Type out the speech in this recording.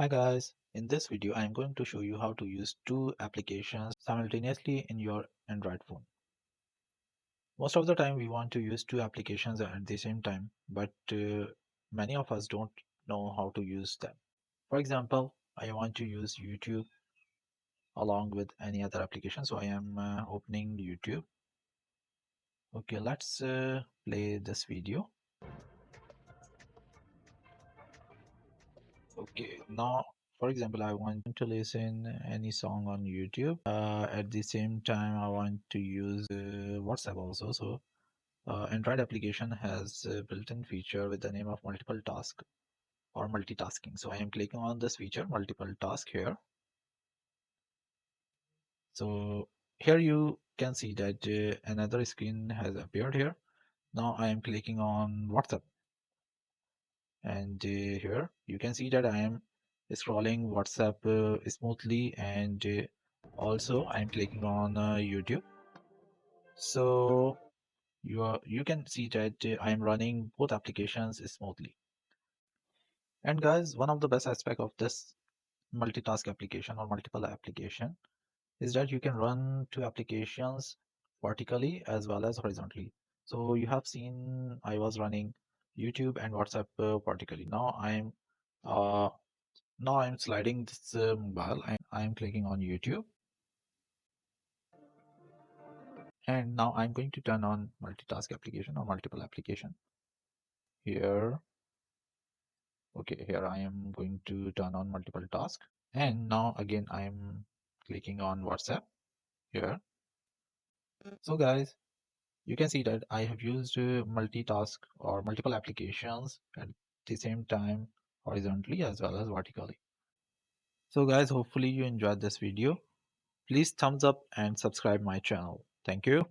Hi guys, in this video I am going to show you how to use two applications simultaneously in your Android phone. Most of the time we want to use two applications at the same time, but many of us don't know how to use them. For example, I want to use YouTube along with any other application, so I am opening YouTube. Okay, let's play this video. Okay, now for example, I want to listen any song on YouTube. At the same time, I want to use WhatsApp also. So Android application has a built-in feature with the name of multiple task or multitasking. So I am clicking on this feature, multiple task here. So here you can see that another screen has appeared here. Now I am clicking on WhatsApp, and here you can see that I am scrolling WhatsApp smoothly, and also I am clicking on YouTube. So you can see that I am running both applications smoothly. And guys, one of the best aspect of this multitask application or multiple application is that you can run two applications vertically as well as horizontally. So you have seen I was running YouTube and WhatsApp vertically. Uh, Now I'm sliding this mobile and I'm clicking on YouTube, and now I'm going to turn on multitask application or multiple application here. Okay, here I am going to turn on multiple task, and now again I'm clicking on WhatsApp here. So guys, you can see that I have used multitask or multiple applications at the same time horizontally as well as vertically. So guys, hopefully you enjoyed this video. Please thumbs up and subscribe my channel. Thank you.